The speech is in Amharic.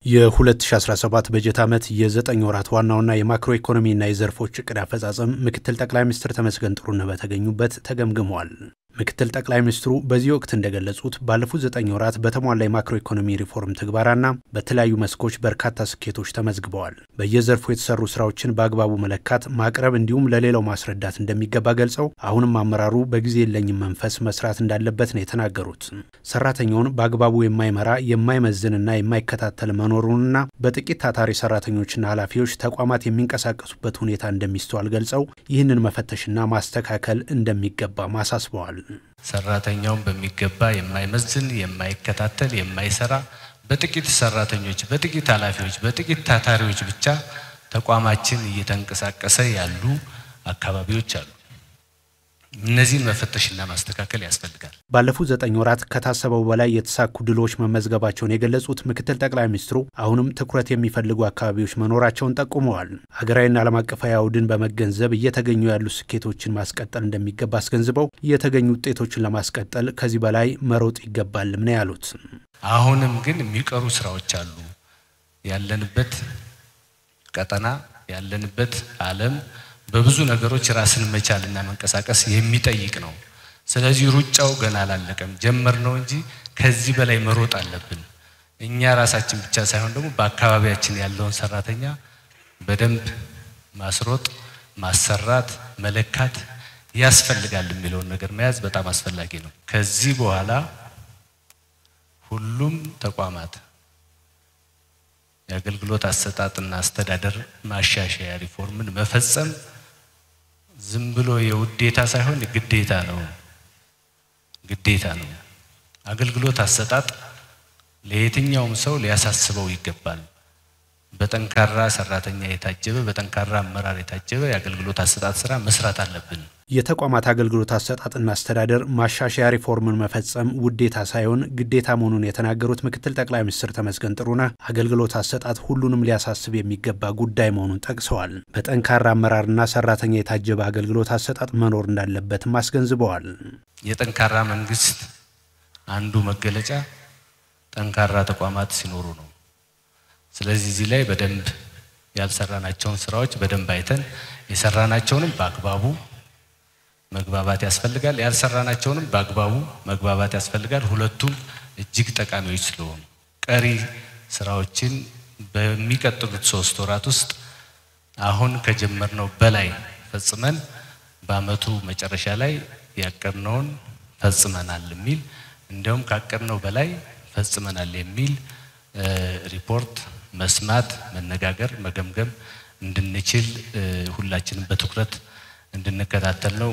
የ2017 በጀት ዓመት የ9 ወራት ዋናውና የማክሮ ኢኮኖሚና የዘርፎች ዕቅድ አፈጻጸም ምክትል ጠቅላይ ሚኒስትር ተመስገን ጥሩነህ በተገኙበት ተገምግሟል። ምክትል ጠቅላይ ሚኒስትሩ በዚህ ወቅት እንደገለጹት ባለፉት 9 ወራት በተሟላ የማክሮ ኢኮኖሚ ሪፎርም ትግበራና በተለያዩ መስኮች በርካታ ስኬቶች ተመዝግበዋል። በየዘርፉ የተሰሩ ስራዎችን በአግባቡ መለካት፣ ማቅረብ እንዲሁም ለሌላው ማስረዳት እንደሚገባ ገልጸው አሁንም አመራሩ በጊዜ የለኝም መንፈስ መስራት እንዳለበት ነው የተናገሩት። ሰራተኛውን በአግባቡ የማይመራ የማይመዝንና የማይከታተል መኖሩንና በጥቂት ታታሪ ሰራተኞችና ኃላፊዎች ተቋማት የሚንቀሳቀሱበት ሁኔታ እንደሚስተዋል ገልጸው ይህንን መፈተሽና ማስተካከል እንደሚገባ ማሳስበዋል። ሰራተኛውን በሚገባ የማይመዝን የማይከታተል የማይሰራ በጥቂት ሰራተኞች በጥቂት ኃላፊዎች በጥቂት ታታሪዎች ብቻ ተቋማችን እየተንቀሳቀሰ ያሉ አካባቢዎች አሉ። እነዚህን መፈተሽና ማስተካከል ያስፈልጋል። ባለፉት 9 ወራት ከታሰበው በላይ የተሳኩ ድሎች መመዝገባቸውን የገለጹት ምክትል ጠቅላይ ሚኒስትሩ አሁንም ትኩረት የሚፈልጉ አካባቢዎች መኖራቸውን ጠቁመዋል። ሀገራዊና ዓለም አቀፋዊ አውድን በመገንዘብ እየተገኙ ያሉ ስኬቶችን ማስቀጠል እንደሚገባ አስገንዝበው የተገኙ ውጤቶችን ለማስቀጠል ከዚህ በላይ መሮጥ ይገባልም ነው ያሉት። አሁንም ግን የሚቀሩ ስራዎች አሉ። ያለንበት ቀጠና ያለንበት ዓለም በብዙ ነገሮች ራስን መቻልና መንቀሳቀስ የሚጠይቅ ነው። ስለዚህ ሩጫው ገና አላለቀም፣ ጀመርነው እንጂ ከዚህ በላይ መሮጥ አለብን። እኛ ራሳችን ብቻ ሳይሆን ደግሞ በአካባቢያችን ያለውን ሰራተኛ በደንብ ማስሮጥ፣ ማሰራት፣ መለካት ያስፈልጋል የሚለውን ነገር መያዝ በጣም አስፈላጊ ነው። ከዚህ በኋላ ሁሉም ተቋማት የአገልግሎት አሰጣጥና አስተዳደር ማሻሻያ ሪፎርምን መፈጸም ዝም ብሎ የውዴታ ሳይሆን ግዴታ ነው። አገልግሎት አሰጣጥ ለየትኛውም ሰው ሊያሳስበው ይገባል። በጠንካራ ሰራተኛ የታጀበ በጠንካራ አመራር የታጀበ የአገልግሎት አሰጣጥ ስራ መስራት አለብን። የተቋማት አገልግሎት አሰጣጥና አስተዳደር ማሻሻያ ሪፎርምን መፈጸም ውዴታ ሳይሆን ግዴታ መሆኑን የተናገሩት ምክትል ጠቅላይ ሚኒስትር ተመስገን ጥሩነህ አገልግሎት አሰጣጥ ሁሉንም ሊያሳስብ የሚገባ ጉዳይ መሆኑን ጠቅሰዋል። በጠንካራ አመራርና ሰራተኛ የታጀበ አገልግሎት አሰጣጥ መኖር እንዳለበትም አስገንዝበዋል። የጠንካራ መንግስት አንዱ መገለጫ ጠንካራ ተቋማት ሲኖሩ ነው። ስለዚህ እዚህ ላይ በደንብ ያልሰራናቸውን ስራዎች በደንብ አይተን የሰራናቸውንም በአግባቡ መግባባት ያስፈልጋል፣ ያልሰራናቸውንም በአግባቡ መግባባት ያስፈልጋል። ሁለቱም እጅግ ጠቃሚዎች ስለሆኑ ቀሪ ስራዎችን በሚቀጥሉት 3 ወራት ውስጥ አሁን ከጀመርነው በላይ ፈጽመን በአመቱ መጨረሻ ላይ ያቀርነውን ፈጽመናል የሚል እንደውም ካቀርነው በላይ ፈጽመናል የሚል ሪፖርት መስማት፣ መነጋገር፣ መገምገም እንድንችል ሁላችንም በትኩረት እንድንከታተል ነው።